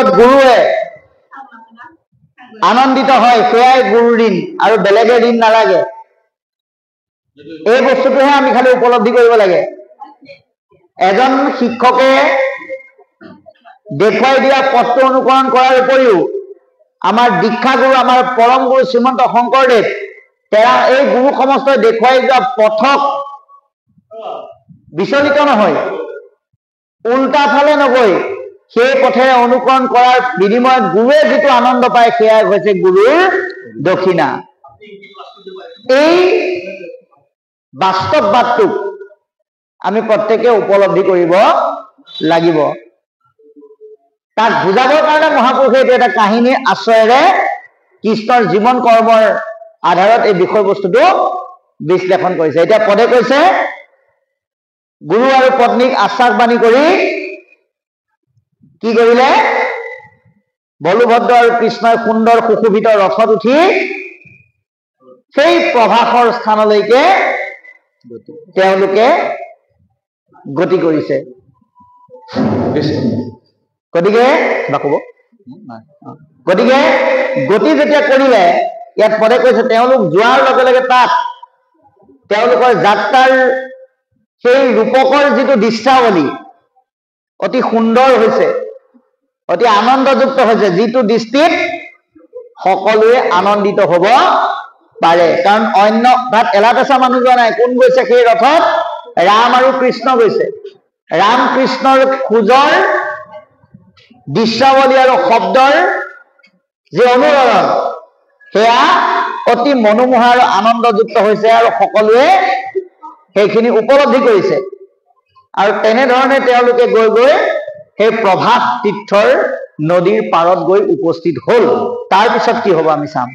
ভিতৰত গুৰুৱে আনন্দিত হয় সেয়াই গুৰুৰ ঋণ আৰু বেলেগে ঋণ নালাগে। এই বস্তুটোহে আমি খালি উপলব্ধি কৰিব লাগে। এজন শিক্ষকে দেখুৱাই দিয়া পথটো অনুকৰণ কৰাৰ উপৰিও আমাৰ দীক্ষাগুৰু আমাৰ পৰম গুৰু শ্ৰীমন্ত শংকৰদেৱ তেৰা এই গুৰু সমস্তই দেখুৱাই যোৱা পথক বিচলিত নহয়, উল্টা ফালে নগৈ সেই পথেৰে অনুকৰণ কৰাৰ বিনিময়ত গুৰুৱে যিটো আনন্দ পায় সেয়াই হৈছে গুৰুৰ দক্ষিণা। এই বাস্তৱবাদটোক আমি প্ৰত্যেকে উপলব্ধি কৰিব লাগিব। তাক বুজাবৰ কাৰণে মহাপুৰুষে এইটো এটা কাহিনীৰ আশ্ৰয়েৰে কৃষ্ণৰ জীৱন কৰ্মৰ আধাৰত এই বিষয়বস্তুটো বিশ্লেষণ কৰিছে। এতিয়া পদে কৈছে গুৰু আৰু পত্নীক আশ্বাসবাণী কৰি কি কৰিলে? বলুভদ্ৰ আৰু কৃষ্ণই সুন্দৰ সুশোভিত ৰথত উঠি সেই প্ৰভাসৰ স্থানলৈকে তেওঁলোকে গতি কৰিছে। গতিকে গতি যেতিয়া কৰিলে ইয়াত পদে কৈছে তেওঁলোক যোৱাৰ লগে লগে তাত তেওঁলোকৰ যাত্ৰাৰ সেই ৰূপকৰ যিটো দৃশ্যাৱলী অতি সুন্দৰ হৈছে, অতি আনন্দযুক্ত হৈছে, যিটো দৃষ্টিত সকলোৱে আনন্দিত হ'ব পাৰে। কাৰণ অন্য তাত এলাপেচা মানুহ যোৱা নাই। কোন গৈছে সেই ৰথত? ৰাম আৰু কৃষ্ণ গৈছে। ৰাম কৃষ্ণৰ খোজৰ দৃশ্যাৱলী আৰু শব্দৰ যি অনুৰণ সেয়া অতি মনোমোহা আৰু আনন্দযুক্ত হৈছে আৰু সকলোৱে সেইখিনি উপলব্ধি কৰিছে। আৰু তেনেধৰণে তেওঁলোকে গৈ গৈ সেই প্ৰভাস তীৰ্থৰ নদীৰ পাৰত গৈ উপস্থিত হল। তাৰ পিছত কি হ'ব আমি চাম।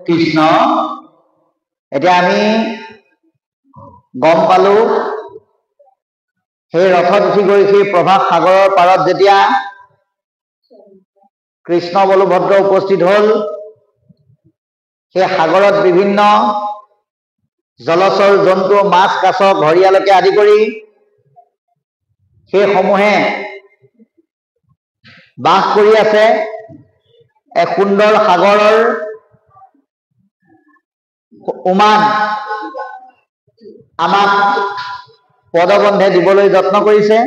কৃষ্ণ এতিয়া আমি গম পালো সেই ৰথত উঠি গৈ সেই প্ৰভাস সাগৰৰ পাৰত যেতিয়া কৃষ্ণ বলুভদ্ৰ উপস্থিত হল, সেই সাগৰত বিভিন্ন জলচৰ জন্তু মাছ কাছ ঘৰিয়ালকে আদি কৰি সেই সমূহে বাস কৰি আছে। এক সুন্দৰ সাগৰৰ উমান আমাক পদবন্ধে দিবলৈ যত্ন কৰিছে।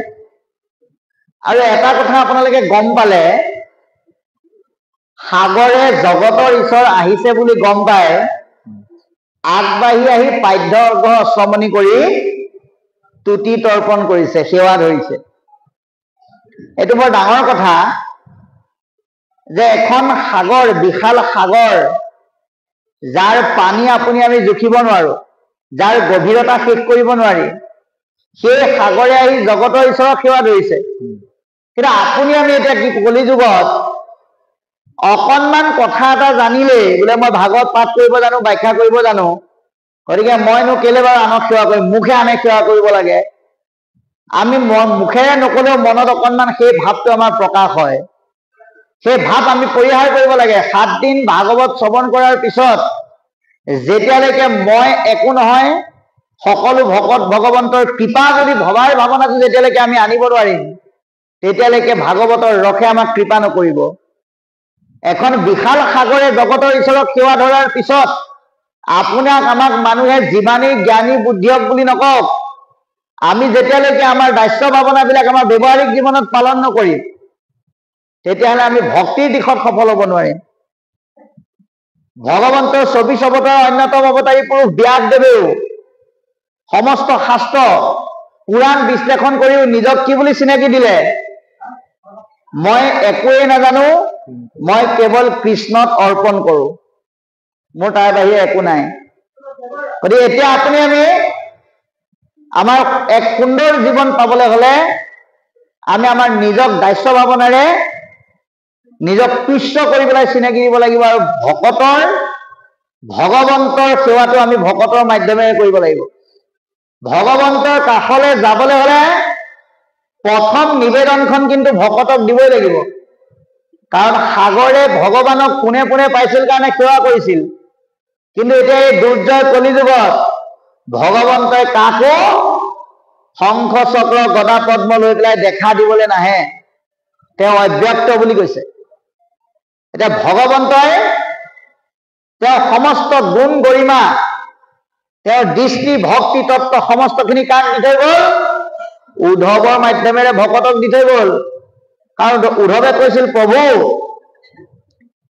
আৰু এটা কথা আপোনালোকে গম পালে, সাগৰে জগতৰ ঈশ্বৰ আহিছে বুলি গম পাই আগবাঢ়ি আহি পাদ্য অৰ্ঘ অশ্ৰমণি কৰি তুতি তৰ্পণ কৰিছে, সেৱা ধৰিছে। এইটো বৰ ডাঙৰ কথা যে এখন সাগৰ, বিশাল সাগৰ, যাৰ পানী আপুনি আমি জুখিব নোৱাৰো, যাৰ গভীৰতা শেষ কৰিব নোৱাৰি, সেই সাগৰে আহি জগতৰ ঈশ্বৰক সেৱা ধৰিছে। কিন্তু আপুনি আমি এতিয়া কি কলি যুগত অকণমান কথা এটা জানিলে বোলে মই ভাগৱত পাঠ কৰিব জানো, ব্যাখ্যা কৰিব জানো, গতিকে মইনো কেলে বাৰু আনক সেৱা কৰিম, মুখে আনে সেৱা কৰিব লাগে। আমি মুখেৰে নকলেও মনত অকণমান সেই ভাৱটো আমাৰ প্ৰকাশ হয়। সেই ভাৱ আমি পৰিহাৰ কৰিব লাগে। 7 দিন ভাগৱত শ্ৰৱণ কৰাৰ পিছত যেতিয়ালৈকে মই একো নহয়, সকলো ভকত ভগৱন্তৰ কৃপা যদি ভবাৰ ভাৱনাটো যেতিয়ালৈকে আমি আনিব নোৱাৰিম, তেতিয়ালৈকে ভাগৱতৰ ৰসে আমাক কৃপা নকৰিব। এখন বিশাল সাগৰে জগতৰ ঈশ্বৰক সেৱা ধৰাৰ পিছত আপোনাক আমাক মানুহে যিমানেই জ্ঞানী বুদ্ধি হওক বুলি নকওক, আমি যেতিয়ালৈকে আমাৰ দাস্য ভাৱনাবিলাক আমাৰ ব্যৱহাৰিক জীৱনত পালন নকৰিম, তেতিয়াহ'লে আমি ভক্তিৰ দিশত সফল হ'ব নোৱাৰিম। ভগৱন্তৰ 24 অৱতাৰৰ অন্যতম অৱতাৰী পুৰুষ ব্যাসদেৱেও সমস্ত শাস্ত্ৰ পুৰাণ বিশ্লেষণ কৰিও নিজক কি বুলি চিনাকি দিলে? মই একোৱেই নাজানো, মই কেৱল কৃষ্ণত অৰ্পণ কৰো, মোৰ তাৰ বাহিৰে একো নাই। গতিকে এতিয়া আপুনি আমি আমাৰ এক সুন্দৰ জীৱন পাবলৈ হলে আমি আমাৰ নিজক দাস্য ভাৱনাৰে নিজক তুচ্ছ কৰি পেলাই চিনাকি দিব লাগিব, আৰু ভগৱন্তৰ সেৱাটো আমি ভকতৰ মাধ্যমেৰে কৰিব লাগিব। ভগৱন্তৰ কাষলৈ যাবলৈ হলে প্ৰথম নিবেদনখন কিন্তু ভকতক দিবই লাগিব। কাৰণ সাগৰে ভগৱানক পোনে পোনে পাইছিল কাৰণে সেৱা কৰিছিল, কিন্তু এতিয়া এই দুৰ্জয় কলিযুগত ভগৱন্তই কাকো শংখ চক্ৰ গদা পদ্ম লৈ পেলাই দেখা দিবলৈ নাহে, তেওঁ অব্যক্ত বুলি কৈছে। এতিয়া ভগৱন্তই তেওঁৰ সমস্ত গুণ গৰিমা, তেওঁৰ দৃষ্টি ভক্তি তত্ত্ব সমস্তখিনি কাক দি থৈ গল? উদ্ধৱৰ মাধ্যমেৰে ভকতক দি থৈ গল। কাৰণ উদ্ধৱে কৈছিল, প্ৰভু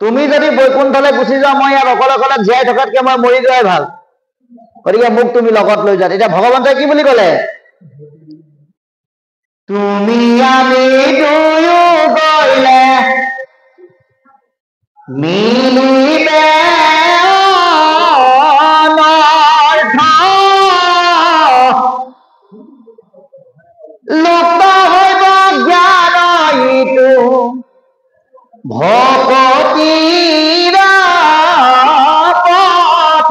তুমি যদি বৈকুণ্ঠলৈ গুচি যোৱা, মই ইয়াত অকলে অকলে জীয়াই থকাতকে মই মৰি যোৱাই ভাল, গতিকে মোক তুমি লগত লৈ যোৱা। তেতিয়া ভগৱন্তই কি বুলি কলে? তুমি আমি দুয়ো গলে মিলিবে অনৰ্থ, লুপ্ত হইব জ্ঞান ইটো ভকতিৰ পথ,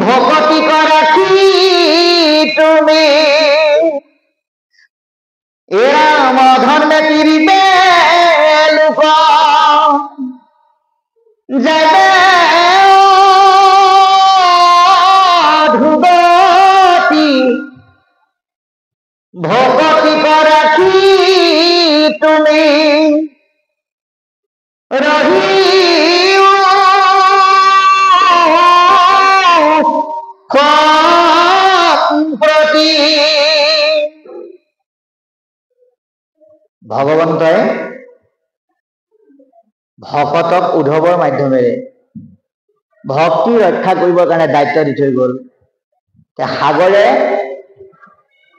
ভকতি কৰাখি তুমি এৰাম ধৰ্মে তিৰিবে লোক, যাবে ধ্ৰুৱতী ভকতি কৰাখি তুমি ৰহি সম্প্ৰতি। ভগৱন্তই ভকতক উদ্ধৱৰ মাধ্যমেৰে ভক্তি ৰক্ষা কৰিবৰ কাৰণে দায়িত্ব দি থৈ গল। সাগৰে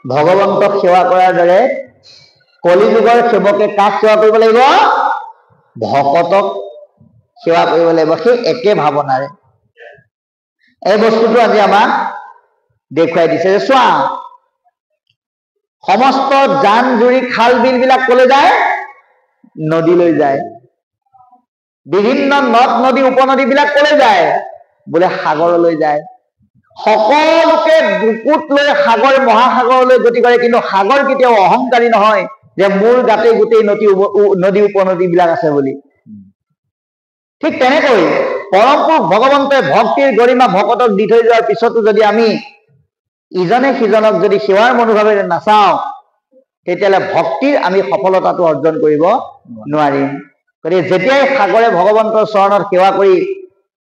ভগৱন্তক সেৱা কৰাৰ দৰে কলিযুগৰ সেৱকে কাক সেৱা কৰিব লাগিব? ভকতক সেৱা কৰিব লাগিব, সেই একে ভাৱনাৰে। এই বস্তুটো আজি আমাক দেখুৱাই দিছে যে চোৱা, সমস্ত জান জুৰি খাল বিল বিলাক কলৈ যায়? নদীলৈ যায়। বিভিন্ন নদ নদী উপনদী বিলাক কলৈ যায়? বোলে সাগৰলৈ যায়। সকলোকে বুকুত লৈ সাগৰ মহাসাগৰলৈ গতি কৰে, কিন্তু সাগৰ কেতিয়াও অহংকাৰী নহয় যে মোৰ গাতে গোটেই নদী উপনদী বিলাক আছে বুলি। ঠিক তেনেকৈ পৰম পুৰুষ ভগৱন্তই ভক্তিৰ গৰিমা ভকতক দি থৈ যোৱাৰ পিছতো যদি আমি ইজনে সিজনক যদি সেৱাৰ মনোভাৱেৰে নাচাওঁ, তেতিয়াহ'লে ভক্তিৰ আমি সফলতাটো অৰ্জন কৰিব নোৱাৰিম। গতিকে যেতিয়াই সাগৰে ভগৱন্তৰ চৰণত সেৱা কৰি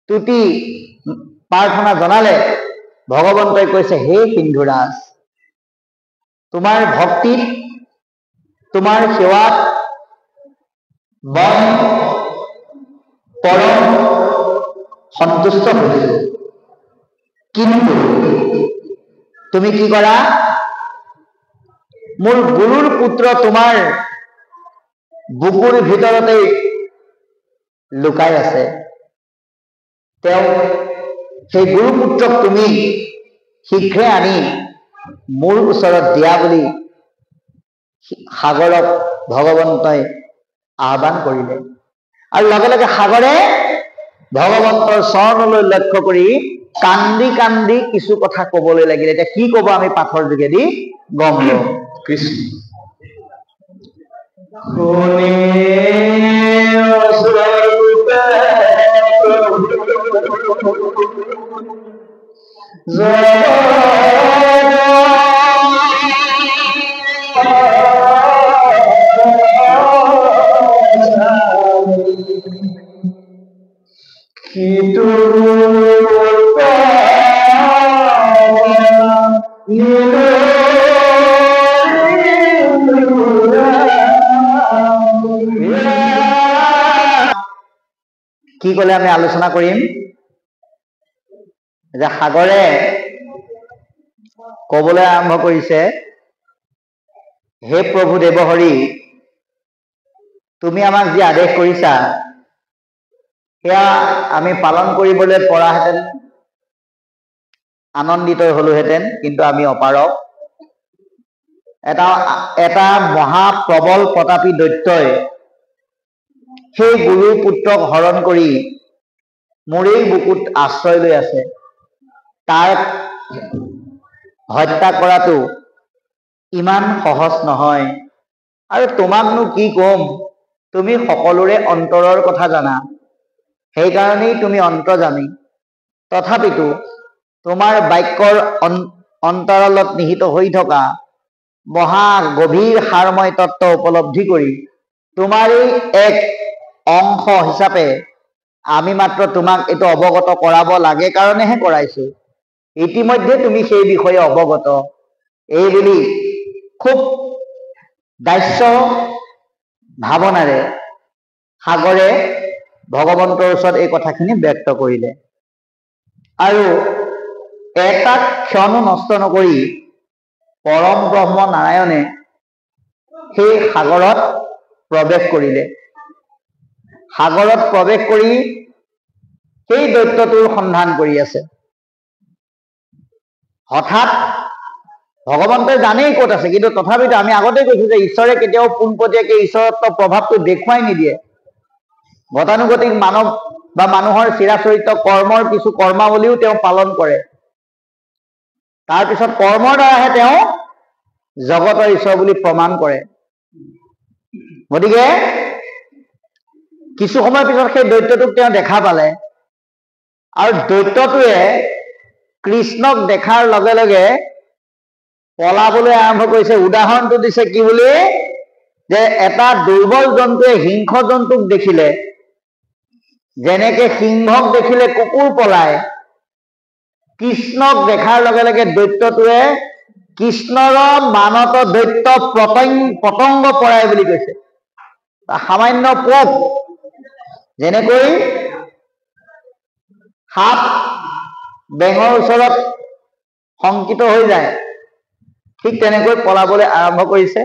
তুতি প্ৰাৰ্থনা জনালে, ভগৱন্তই কৈছে, হে সিন্ধুৰাজ, তোমাৰ ভক্তিত তোমাৰ সেৱাত মই পৰম সন্তুষ্ট হৈছো, কিন্তু তুমি কি কৰা? মোৰ গুৰুৰ পুত্ৰ তোমাৰ বুকুৰ ভিতৰতে লুকাই আছে, তেওঁ সেই গুৰুপুত্ৰক তুমি শীঘ্ৰে আনি মোৰ ওচৰত দিয়া বুলি সাগৰক ভগৱন্তই আহ্বান কৰিলে আৰু লগে লগে সাগৰে ভগৱন্তৰ চৰণলৈ লক্ষ্য কৰি কান্দি কান্দি কিছু কথা কবলৈ লাগিলে। এতিয়া কি কব আমি পাঠৰ যোগেদি গম লওঁ। কৃষ্ণ কি কলে আমি আলোচনা কৰিম যে সাগৰে কবলৈ আৰম্ভ কৰিছে, হে প্ৰভু দেৱহৰি, তুমি আমাক যি আদেশ কৰিছা সেয়া আমি পালন কৰিবলৈ পৰাহেঁতেন আনন্দিত হলোহেঁতেন, কিন্তু আমি অপাৰগ। এটা মহাপ্ৰবল প্ৰতাপী দৈত্যই সেই গুৰুৰ পুত্ৰক হৰণ কৰি মোৰেই বুকুত আশ্ৰয় লৈ আছে। তাক হত্যা কৰাটো ইমান সহজ নহয়। আৰু তোমাকনো কি কম, তুমি সকলোৰে অন্তৰৰ কথা জানা, সেইকাৰণেই তুমি অন্তৰ্যামী। তথাপিতো তোমাৰ বাক্যৰ অন্তৰালত নিহিত হৈ থকা মহা গভীৰ সাৰময় তত্ত্ব উপলব্ধি কৰি তোমাৰেই এক অংশ হিচাপে আমি মাত্ৰ তোমাক এইটো অৱগত কৰাব লাগে কাৰণেহে কৰাইছো। ইতিমধ্যে তুমি সেই বিষয়ে অৱগত, এই বুলি খুব দাস্য ভাৱনাৰে সাগৰে ভগৱন্তৰ ওচৰত এই কথাখিনি ব্যক্ত কৰিলে আৰু এটা ক্ষণো নষ্ট নকৰি পৰম ব্ৰহ্ম নাৰায়ণে সেই সাগৰত প্ৰৱেশ কৰিলে। সাগৰত প্ৰৱেশ কৰি সেই দৈত্যটোৰ সন্ধান কৰি আছে। হঠাৎ ভগৱন্তই জানেই ক'ত আছে, কিন্তু তথাপিতো আমি আগতে কৈছো যে ঈশ্বৰে কেতিয়াও পোনপটীয়াকে ঈশ্বৰত্ব প্ৰভাৱটো দেখুৱাই নিদিয়ে। গতানুগতিক মানৱ বা মানুহৰ চিৰাচৰিত কৰ্মৰ কিছু কৰ্মাৱলীও তেওঁ পালন কৰে, তাৰপিছত কৰ্মৰ দ্বাৰাহে তেওঁ জগতৰ ঈশ্বৰ বুলি প্ৰমাণ কৰে। গতিকে কিছু সময়ৰ পিছত সেই দৈত্যটোক তেওঁ দেখা পালে আৰু দৈত্যটোৱে কৃষ্ণক দেখাৰ লগে লগে পলাবলৈ আৰম্ভ কৰিছে। উদাহৰণটো দিছে কি বুলি, যে এটা দুৰ্বল জন্তুৱে হিংস্ৰ জন্তুক দেখিলে যেনেকে সিংহক দেখিলে কুকুৰ পলায়, কৃষ্ণক দেখাৰ লগে লগে দৈত্যটোৱে কৃষ্ণৰ মানত দৈত্য পতংগ পৰাই বুলি কৈছে। সামান্য পোক যেনেকৈ সাপ বেঙৰ ওচৰত শংকিত হৈ যায়, ঠিক তেনেকৈ পলাবলৈ আৰম্ভ কৰিছে।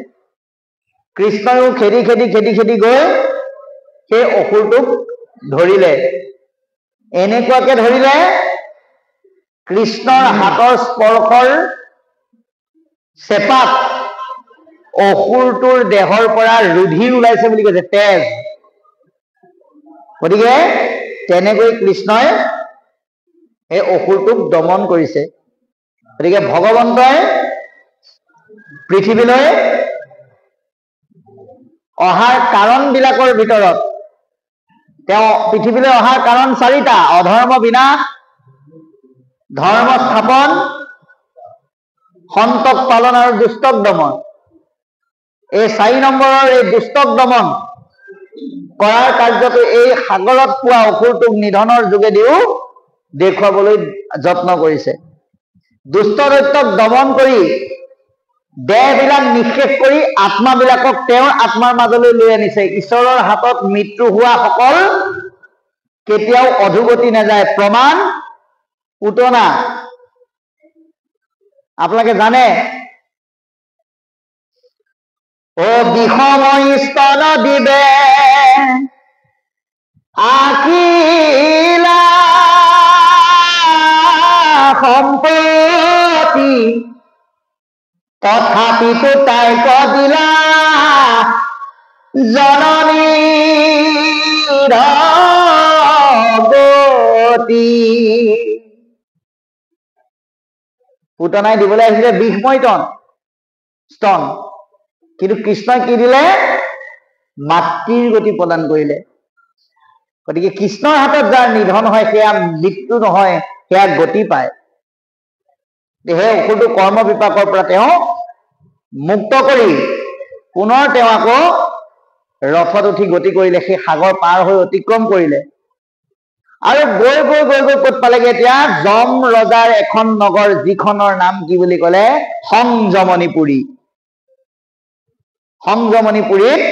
কৃষ্ণও খেদি খেদি খেদি খেদি গৈ সেই অসুৰটোক ধৰিলে। এনেকুৱাকে ধৰিলে কৃষ্ণৰ হাতৰ স্পৰ্শৰ চেপাত অসুৰটোৰ দেহৰ পৰা ৰুধিৰ ওলাইছে বুলি কৈছে, তেজ। গতিকে তেনেকৈ কৃষ্ণই এই অসুৰটোক দমন কৰিছে। গতিকে ভগৱন্তই পৃথিৱীলৈ অহাৰ কাৰণবিলাকৰ ভিতৰত তেওঁ পৃথিৱীলৈ অহাৰ কাৰণ 4টা: অধৰ্ম বিনাশ, ধৰ্ম স্থাপন, সন্তক পালন আৰু দুষ্টক দমন। এই 4 নম্বৰৰ এই দুষ্টক দমন কৰাৰ কাৰ্যটো এই সাগৰত পোৱা অসুৰটোক নিধনৰ যোগেদিও দেখুৱাবলৈ যত্ন কৰিছে। দুষ্ট দৈত্যক দমন কৰি দেহবিলাক নিঃশেষ কৰি আত্মাবিলাকক তেওঁৰ আত্মাৰ মাজলৈ লৈ আনিছে। ঈশ্বৰৰ হাতত মৃত্যু হোৱা সকল কেতিয়াও অধোগতি নাযায়। প্ৰমাণ পুতনা। আপোনালোকে জানে, ও বিষময় স্তন দিবে আকিলা সম্পত্তি তথাপিতো তাই কদিলা জননীৰ গতি। পুতনাই দিবলৈ আহিছিলে বিষময় স্তন, কিন্তু কৃষ্ণই কি দিলে? মাতৃৰ গতি প্ৰদান কৰিলে। গতিকে কৃষ্ণৰ হাতত যাৰ নিধন হয় সেয়া মৃত্যু নহয়, সেয়া গতি পায়। সেই অসুৰটো কৰ্ম বিপাকৰ পৰা তেওঁ মুক্ত কৰি পুনৰ তেওঁ আকৌ ৰথত উঠি গতি কৰিলে, সেই সাগৰ পাৰ হৈ অতিক্ৰম কৰিলে আৰু গৈ গৈ গৈ গৈ ক'ত পালেগে? এতিয়া যম ৰজাৰ এখন নগৰ, যিখনৰ নাম কি বুলি ক'লে? সংযমনীপুৰী। সংযমনীপুৰীত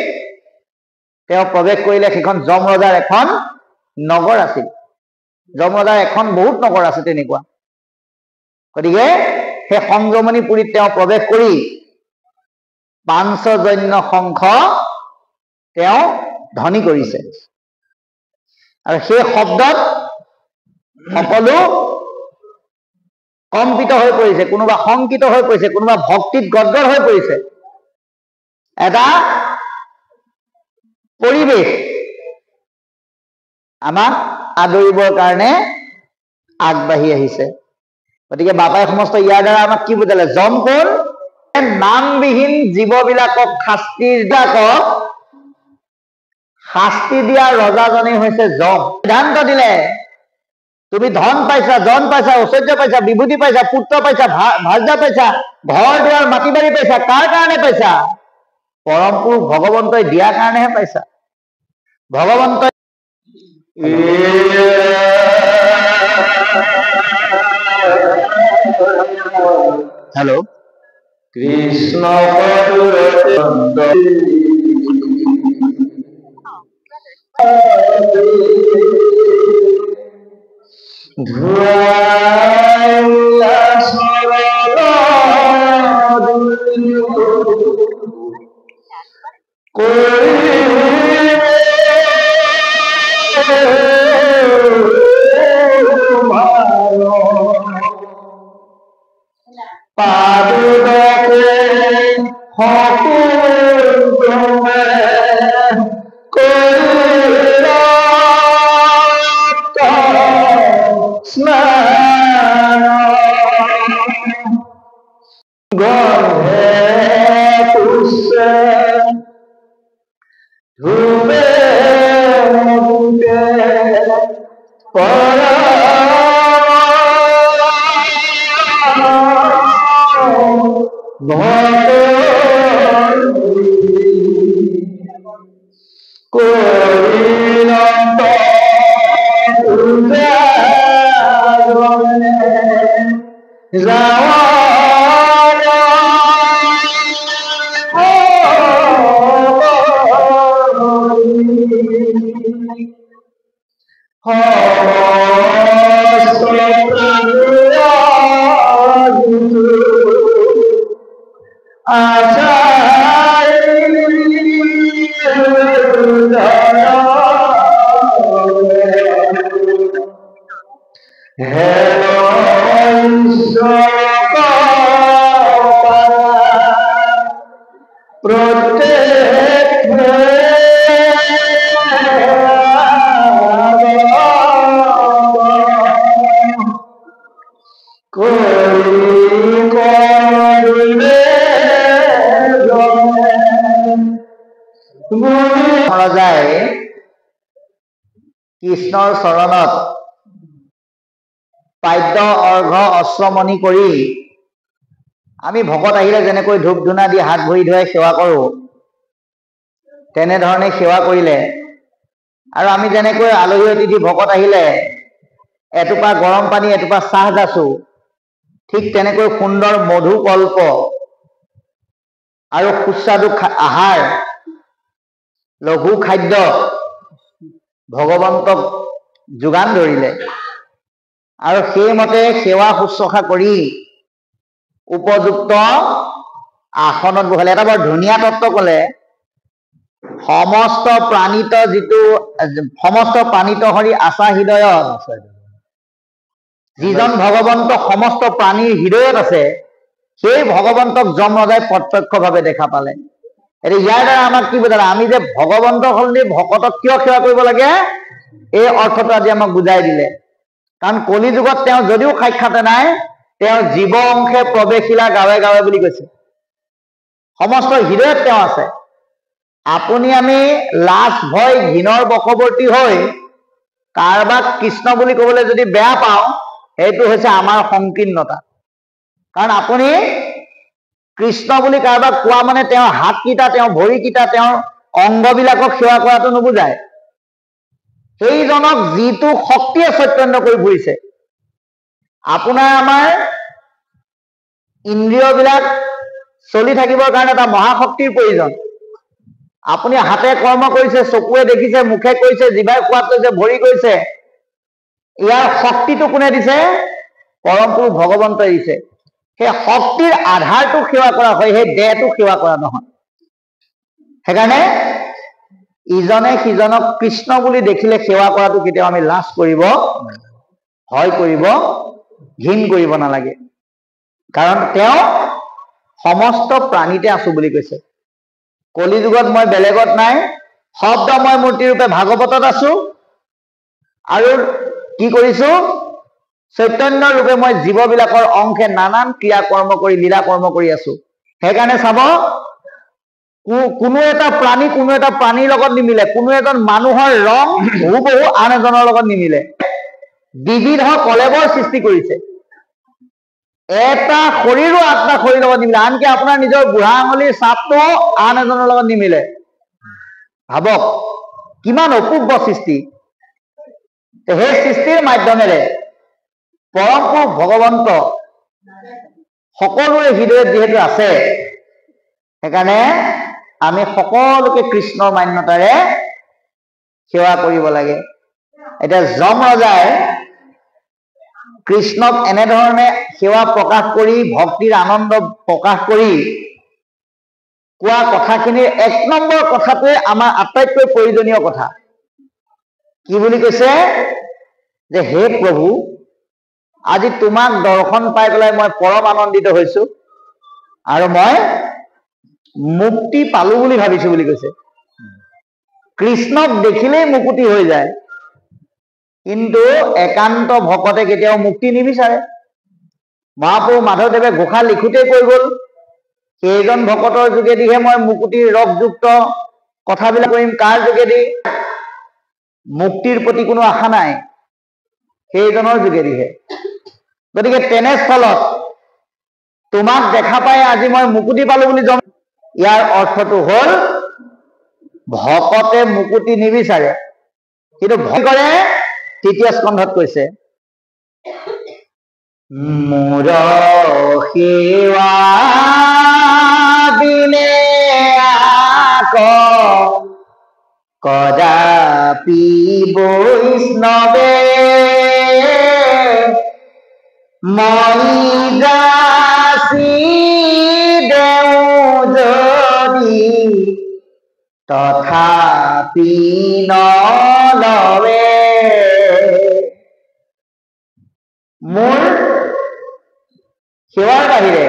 তেওঁ প্ৰৱেশ কৰিলে। সেইখন যম ৰজাৰ এখন নগৰ আছিল। যম ৰজাৰ এখন বহুত নগৰ আছে তেনেকুৱা। গতিকে সেই সংযমনীপুৰীত তেওঁ প্ৰৱেশ কৰি পাঞ্চজন্য শংখ তেওঁ ধ্বনি কৰিছে আৰু সেই শব্দত সকলো কম্পিত হৈ পৰিছে, কোনোবা শংকিত হৈ পৰিছে, কোনোবা ভক্তিত গদগদ হৈ পৰিছে। এটা পৰিৱেশ আমাক আদৰিবৰ কাৰণে আগবাঢ়ি আহিছে। গতিকে বাবাই সমস্ত ইয়াৰ দ্বাৰা আমাক কি বুজালে? যম কোন? নামবিহীন জীৱবিলাকক শাস্তি দিয়া ৰজাজনেই হৈছে যম। সিদ্ধান্ত দিলে, তুমি ধন পাইছা, জন পাইছা, ঐশ্বৰ্য পাইছা, বিভূতি পাইছা, পুত্ৰ পাইছা, ভাৰ্যা পাইছা, ঘৰ দুৱাৰ মাটি বাৰী পাইছা, কাৰ কাৰণে পাইছা? পৰম পুৰুষ ভগৱন্তই দিয়াৰ কাৰণেহে পাইছা। ভগৱন্তই হেল্ল' কৃষ্ণ ৰজাই কৃষ্ণৰ চৰণত পাদ্য অৰ্ঘ অশ্ৰমণি কৰি, আমি ভকত আহিলে যেনেকৈ ধূপ ধূনা দি হাত ভৰি ধুৱাই সেৱা কৰোঁ, তেনেধৰণে সেৱা কৰিলে। আৰু আমি যেনেকৈ আলহী অতিথি ভকত আহিলে এটোপা গৰম পানী এটোপা চাহ যাচো, ঠিক তেনেকৈ সুন্দৰ মধু কল্প আৰু সুস্বাদু আহাৰ, লঘু খাদ্য ভগৱন্তক যোগান ধৰিলে আৰু সেইমতে সেৱা শুশ্ৰূষা কৰি উপযুক্ত আসনত বহালে। এটা বৰ ধুনীয়া তত্ত্ব ক'লে, সমস্ত প্ৰাণিত হৰি আশা হৃদয়ত, যিজন ভগৱন্ত সমস্ত প্ৰাণীৰ হৃদয়ত আছে, সেই ভগৱন্তক যমৰাজাই প্ৰত্যক্ষভাৱে দেখা পালে। এতিয়া ইয়াৰ দ্বাৰা আমাক কি বুজালে? আমি যে ভগৱন্তৰ সলনি ভকতক কিয় সেৱা কৰিব লাগে, এই অৰ্থটো আজি আমাক বুজাই দিলে। কাৰণ কলি যুগত তেওঁ যদিও সাক্ষাতে নাই, তেওঁ জীৱ অংশে প্ৰৱেশিলা গাঁৱে গাঁৱে বুলি কৈছে। সমস্ত হৃদয়ত তেওঁ আছে। আপুনি আমি লাজ ভয় ঘিণৰ বশৱৰ্তী হৈ কাৰোবাক কৃষ্ণ বুলি ক'বলৈ যদি বেয়া পাওঁ, সেইটো হৈছে আমাৰ সংকীৰ্ণতা। কাৰণ আপুনি কৃষ্ণ বুলি কাৰোবাক কোৱা মানে তেওঁৰ হাতকেইটা, তেওঁৰ ভৰিকেইটা, তেওঁৰ অংগবিলাকক সেৱা কৰাটো নুবুজায়। সেইজনক যিটো শক্তিয়ে চৈতন্য কৰি ফুৰিছে। আপোনাৰ আমাৰ ইন্দ্ৰিয়বিলাক চলি থাকিবৰ কাৰণে এটা মহাশক্তিৰ প্ৰয়োজন। আপুনি হাতে কৰ্ম কৰিছে, চকুৱে দেখিছে, মুখে কৈছে, জিভাই সোৱাদ লৈছে, ভৰি গৈছে, ইয়াৰ শক্তিটো কোনে দিছে? পৰম পুৰুষ ভগৱন্তই দিছে। সেই শক্তিৰ আধাৰটো সেৱা কৰা হয়, সেই দেহটো সেৱা কৰা নহয়। সেইকাৰণে ইজনে সিজনক কৃষ্ণ বুলি দেখিলে সেৱা কৰাটো কেতিয়াও আমি লাজ কৰিব, ভয় কৰিব, ঘিণ কৰিব নালাগে। কাৰণ তেওঁ সমস্ত প্ৰাণীতে আছো বুলি কৈছে। কলি যুগত মই বেলেগত নাই, শব্দময় মূৰ্তিৰূপে ভাগৱতত আছো, আৰু কি কৰিছো? চৈতন্য ৰূপে মই জীৱবিলাকৰ অংশে নানান ক্ৰিয়া কৰ্ম কৰি লীলা কৰ্ম কৰি আছো। সেইকাৰণে চাব, কোনো এটা প্ৰাণী কোনো এটা প্ৰাণীৰ লগত নিমিলে। কোনো এজন মানুহৰ ৰং হুবহু আন এজনৰ লগত নিমিলে। বিবিধ কলেবৰ সৃষ্টি কৰিছে। এটা শৰীৰো আত্মা শৰীৰৰ লগত নিমিলে। আনকি আপোনাৰ নিজৰ বুঢ়া আঙুলিৰ চাপটো আন এজনৰ লগত নিমিলে। ভাবক কিমান অপূৰ্ব সৃষ্টি। সেই সৃষ্টিৰ মাধ্যমেৰে পৰম পুৰুষ ভগৱন্ত সকলোৰে হৃদয়ত যিহেতু আছে, সেইকাৰণে আমি সকলোকে কৃষ্ণৰ মান্যতাৰে সেৱা কৰিব লাগে। এতিয়া যমৰাজাই কৃষ্ণক এনেধৰণে সেৱা প্ৰকাশ কৰি, ভক্তিৰ আনন্দ প্ৰকাশ কৰি কোৱা কথাখিনিৰ 1 নম্বৰ কথাটোৱে আমাৰ আটাইতকৈ প্ৰয়োজনীয় কথা। কি বুলি কৈছে? যে হে প্ৰভু, আজি তোমাক দৰ্শন পাই পেলাই মই পৰম আনন্দিত হৈছো, আৰু মই মুক্তি পালো বুলি ভাবিছো বুলি কৈছে। কৃষ্ণক দেখিলেই মুকুতি হৈ যায়, কিন্তু একান্ত ভকতে কেতিয়াও মুক্তি নিবিচাৰে। মহাপুৰুষ মাধৱদেৱে ঘোষা লিখোতেই কৈ গ'ল, সেইজন ভকতৰ যোগেদিহে মই মুকুতিৰ ৰসযুক্ত কথাবিলাক কৰিম। কাৰ যোগেদি? মুক্তিৰ প্ৰতি কোনো আশা নাই, সেইজনৰ যোগেদিহে। গতিকে তেনেস্থলত তোমাক দেখা পাই আজি মই মুকুতি পালো বুলি ইয়াৰ অৰ্থটো হ'ল, ভকতে মুকুতি নিবিচাৰে, কিন্তু ভয় কৰে। 3য় স্কন্ধত কৈছে, মোৰ সেৱা বিনে আক কদাপি বৈষ্ণৱে মই যাচি দেও যদি তথাপি নলৱে। মোৰ সেৱাৰ বাহিৰে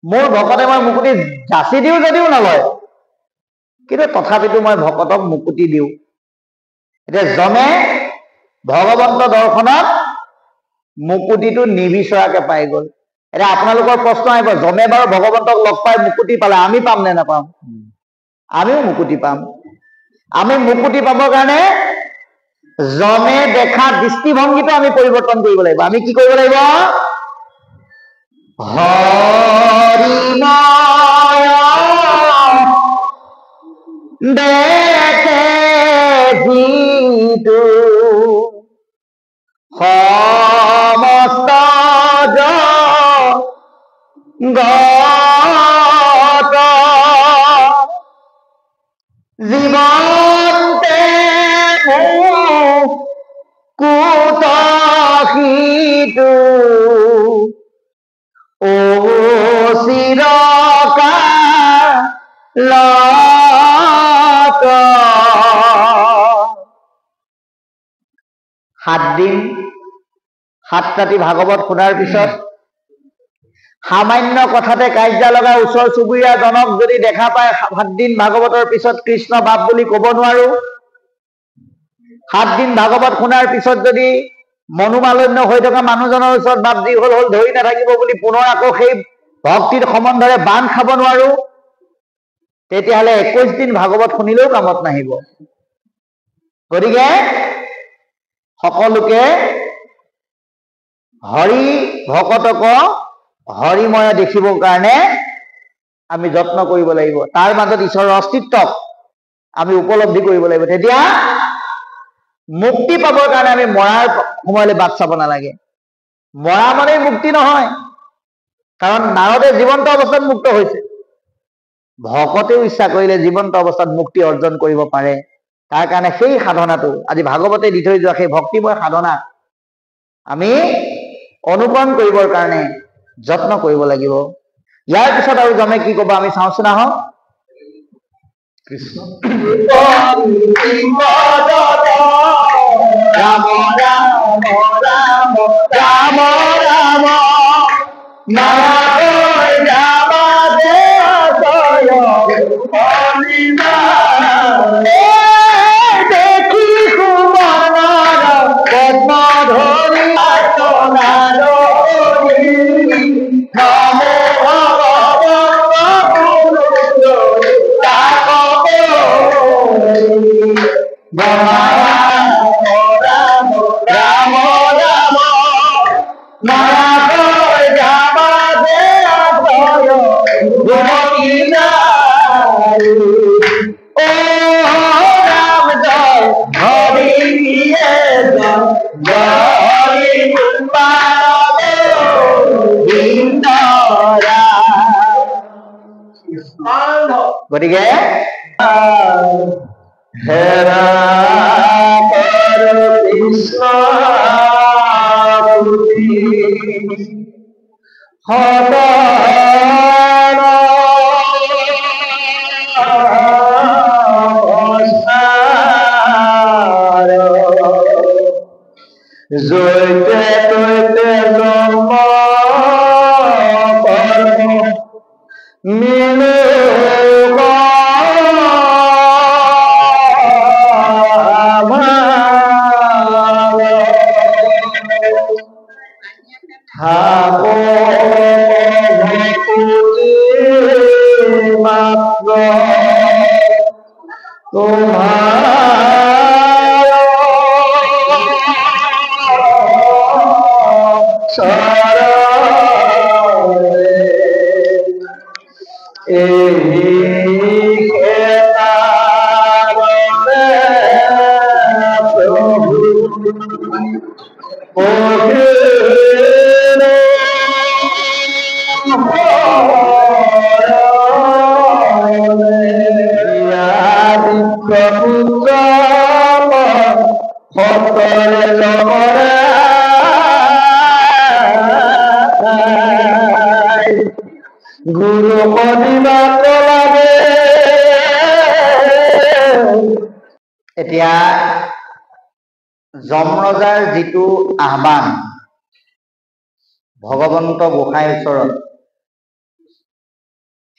মোৰ ভকতে মই মুকুতি যাচি দিওঁ যদিও নলয়, কিন্তু তথাপিতো মই ভকতক মুকুতি দিওঁ। এতিয়া যমে ভগৱন্ত দৰ্শনত মুকুতিটো নিবিচৰাকে পাই গ'ল। এতিয়া আপোনালোকৰ প্ৰশ্ন আহিব, যমে বাৰু ভগৱন্তক লগ পাই মুকুতি পালে, আমি পাম নে নাপাম? আমিও মুকুতি পাম। আমি মুকুতি পাবৰ কাৰণে যমে দেখা দৃষ্টিভংগীটো আমি পৰিৱৰ্তন কৰিব লাগিব। আমি কি কৰিব লাগিব? হৰিময় দেখে যিটো সমস্ত জগত জীৱন্তে কুতহিতু ও চিৰকাল 7 দিন 7 ৰাতি ভাগৱত শুনাৰ পিছত সামান্য কথাতে কাজিয়া লগা ওচৰ চুবুৰীয়াজনক যদি দেখা পায় 7 দিন ভাগৱতৰ পিছত কৃষ্ণ বাপ বুলি ক'ব নোৱাৰো। 7 দিন ভাগৱত শুনাৰ পিছত যদি মনোমালন্য হৈ থকা মানুহজনৰ ওচৰত বাপ যি হল ধৰি নাথাকিব বুলি পুনৰ আকৌ সেই ভক্তিৰ সম্বন্ধৰে বান খাব নোৱাৰো, তেতিয়াহ'লে 21 দিন ভাগৱত শুনিলেও কামত নাহিব। গতিকে সকলোকে হৰি ভকতক হৰিময় দেখিবৰ কাৰণে আমি যত্ন কৰিব লাগিব, তাৰ মাজত ঈশ্বৰৰ অস্তিত্বক আমি উপলব্ধি কৰিব লাগিব। তেতিয়া মুক্তি পাবৰ কাৰণে আমি মৰাৰ সময়লৈ বাট চাব নালাগে। মৰা মানেই মুক্তি নহয়, কাৰণ নাৰদে জীৱন্ত অৱস্থাত মুক্ত হৈছে। ভকতেও ইচ্ছা কৰিলে জীৱন্ত অৱস্থাত মুক্তি অৰ্জন কৰিব পাৰে। তাৰ কাৰণে সেই সাধনাটো আজি ভাগৱতে দি থৈ যোৱা সেই ভক্তিময় সাধনা আমি অনুকৰণ কৰিবৰ কাৰণে যত্ন কৰিব লাগিব। ইয়াৰ পিছত আৰু জমে কি ক'ব আমি চাওঁচোন আহক। কৃষ্ণ ৰাম ৰাম ৰাম ৰাম ৰাম দেখি সুমনৰ পদ্ম ধৰি গতিকে হেৰা কৃষ্ণ জয়তে তৈতে জন্ম মিলে এতিয়া যমৰজাৰ যিটো আহ্বান ভগৱন্ত গোসাঁইৰ ওচৰত,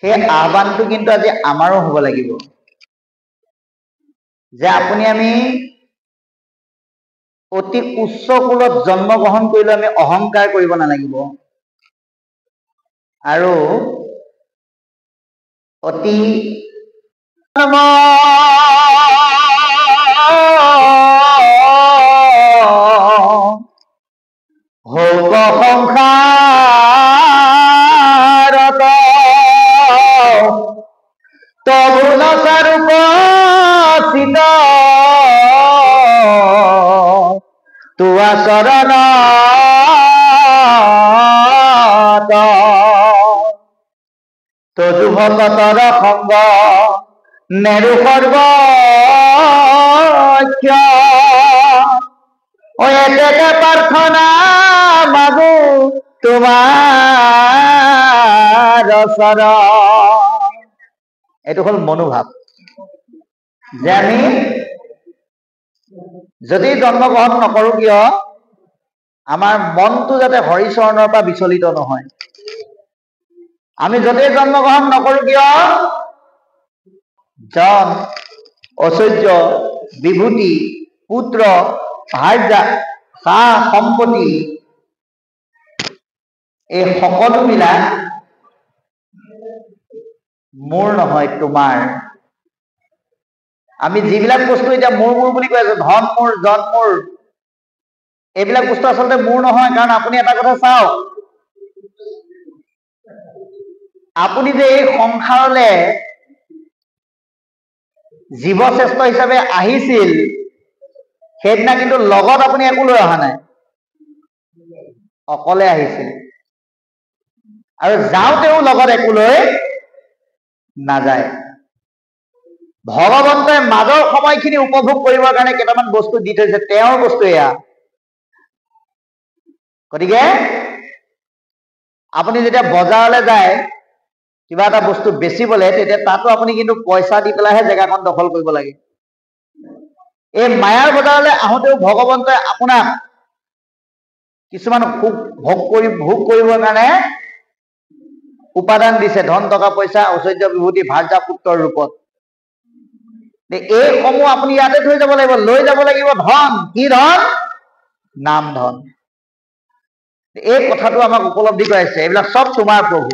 সেই আহ্বানটো কিন্তু আজি আমাৰো হ'ব লাগিব যে আপুনি আমি অতি উচ্চ কুলত জন্মগ্ৰহণ কৰিলে আমি অহংকাৰ কৰিব নালাগিব আৰু অতি ভোগ সংসাৰত তৰুণ স্বৰূপ চিত তোৱা চৰণ তজু ভকতৰ সংগ নেৰু সৰ্বক্ষ এতেকে প্ৰাৰ্থনা মাগো তোমাৰ চৰণ। এইটো হল মনোভাৱ যে আমি যদি জন্মগ্ৰহণ নকৰো কিয় আমাৰ মনটো যাতে হৰিচৰণৰ পৰা বিচলিত নহয়। আমি য'তেই জন্মগ্ৰহণ নকৰো কিয় জন ঐশ্বৰ্য বিভূতি পুত্ৰ ভাৰ্যা সা সম্পত্তি এই সকলো বিলাক মোৰ নহয় তোমাৰ। আমি যিবিলাক বস্তু এতিয়া মোৰ বুলি কৈ আছো ধন মোৰ জন মোৰ এইবিলাক বস্তু আচলতে মোৰ নহয়। কাৰণ আপুনি এটা কথা চাওক, আপুনি যে এই সংসাৰলৈ জীৱশ্ৰেষ্ঠ হিচাপে আহিছিল সেইদিনা কিন্তু লগত আপুনি একো লৈ অহা নাই, অকলে আহিছিল আৰু যাওঁতেও লগত একো লৈ নাযায়। ভগৱন্তই মাজৰ সময়খিনি উপভোগ কৰিবৰ কাৰণে কেইটামান বস্তু দি থৈছে, তেওঁৰ বস্তু এয়া। গতিকে আপুনি যেতিয়া বজাৰলৈ যায় কিবা এটা বস্তু বেচিবলৈ, তেতিয়া তাতো আপুনি কিন্তু পইচা দি পেলাইহে জেগাখন দখল কৰিব লাগে। এই মায়াৰ বজাৰলৈ আহোঁতেও ভগৱন্তই আপোনাক কিছুমান ভোগ কৰিবৰ কাৰণে উপাদান দিছে, ধন টকা পইচা ঐশ্বৰ্য বিভূতি ভাৰ্যা পুত্ৰৰ ৰূপত। এইসমূহ আপুনি ইয়াতে থৈ যাব লাগিব, লৈ যাব লাগিব ধন। কি ধন? নাম ধন। এই কথাটো আমাক উপলব্ধি কৰাইছে, এইবিলাক চব তোমাৰ প্ৰভু।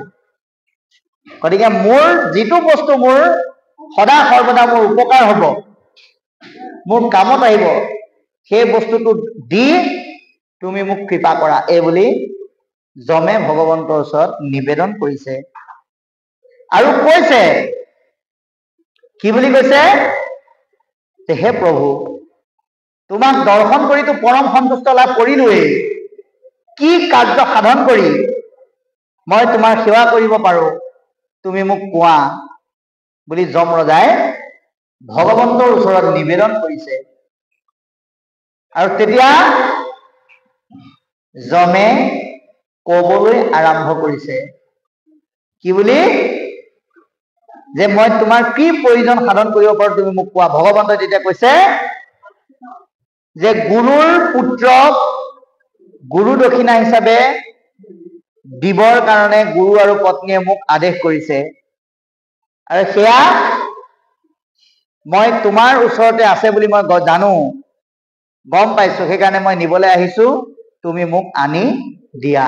গতিকে মোৰ যিটো বস্তু মোৰ সদা সৰ্বদা মোৰ উপকাৰ হ'ব, মোৰ কামত আহিব, সেই বস্তুটো দি তুমি মোক কৃপা কৰা, এই বুলি যমে ভগৱন্তৰ ওচৰত নিবেদন কৰিছে। আৰু কৈছে, কি বুলি কৈছে? হে প্ৰভু, তোমাক দৰ্শন কৰিতো পৰম সন্তুষ্ট লাভ কৰিলোৱেই, কি কাৰ্য সাধন কৰি মই তোমাৰ সেৱা কৰিব পাৰো তুমি মোক কোৱা বুলি যম ৰজাই ভগৱন্তৰ ওচৰত নিবেদন কৰিছে। আৰু তেতিয়া যমে কবলৈ আৰম্ভ কৰিছে, কি বুলি? যে মই তোমাৰ কি প্ৰয়োজন সাধন কৰিব পাৰো তুমি মোক কোৱা। ভগৱন্তই তেতিয়া কৈছে যে গুৰুৰ পুত্ৰক গুৰু দক্ষিণা হিচাপে দিবৰ কাৰণে গুৰু আৰু পত্নীয়ে মোক আদেশ কৰিছে, আৰু সেয়া মই তোমাৰ ওচৰতে আছে বুলি মই জানো, গম পাইছো, সেইকাৰণে মই নিবলৈ আহিছো, তুমি মোক আনি দিয়া।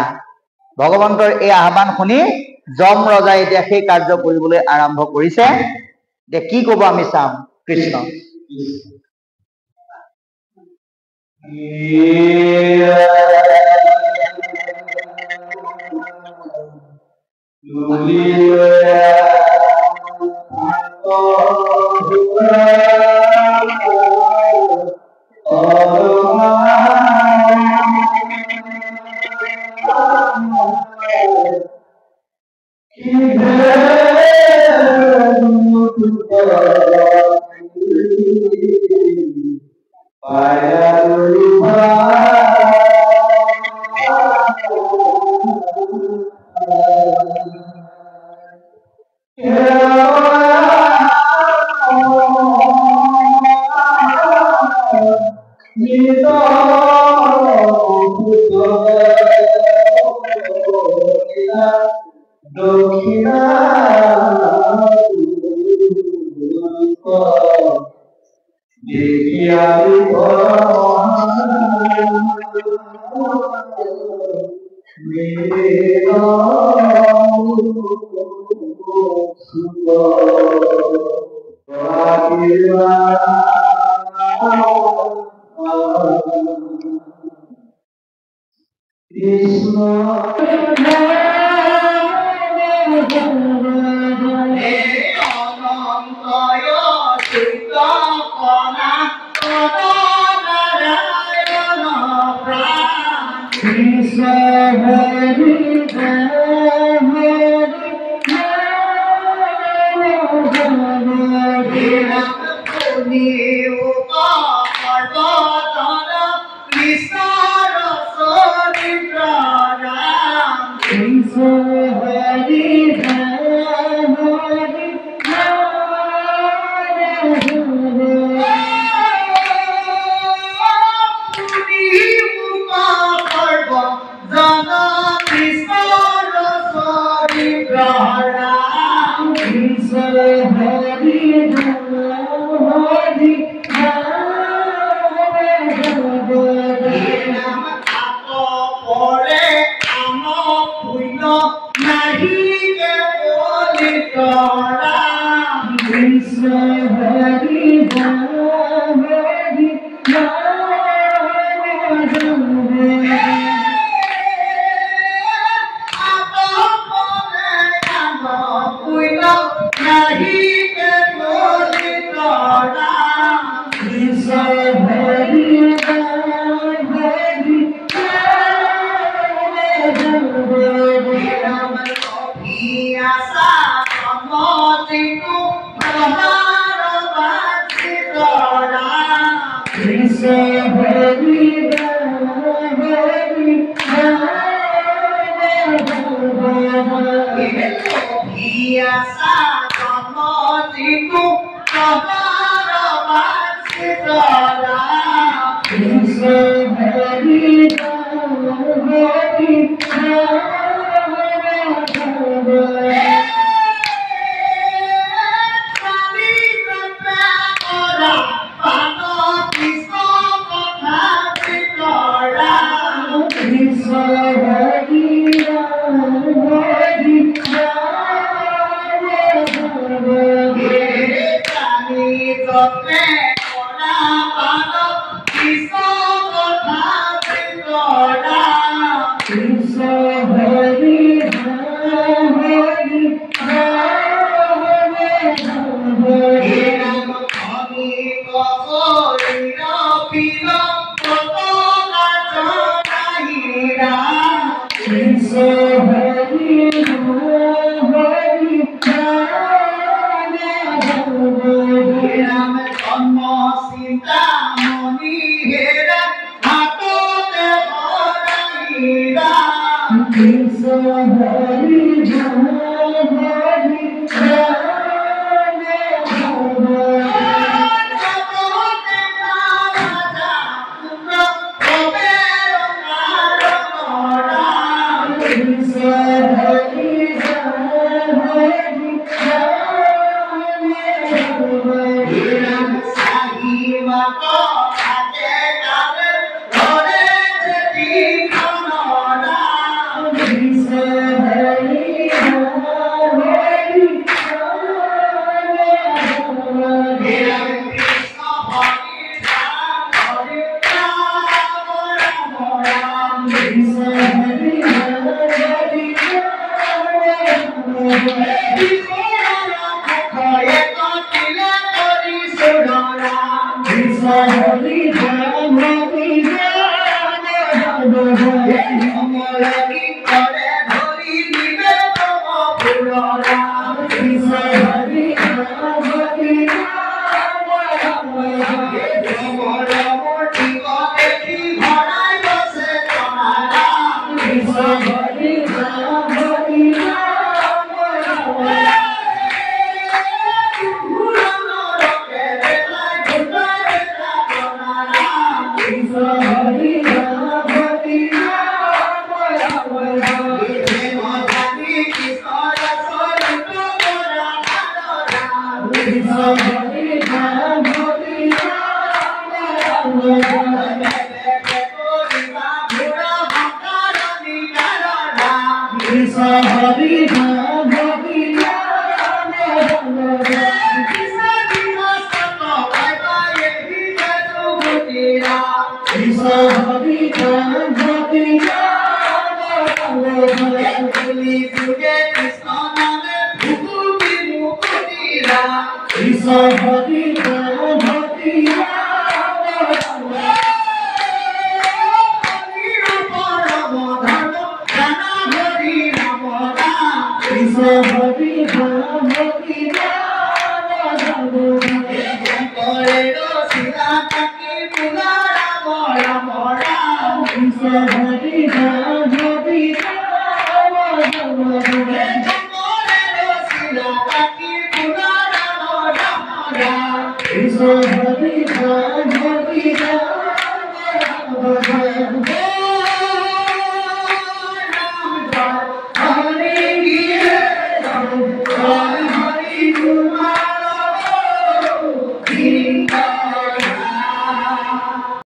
ভগৱন্তৰ এই আহ্বান শুনি যম ৰজাই এতিয়া সেই কাৰ্য কৰিবলৈ আৰম্ভ কৰিছে। এতিয়া কি কব আমি চাম। কৃষ্ণ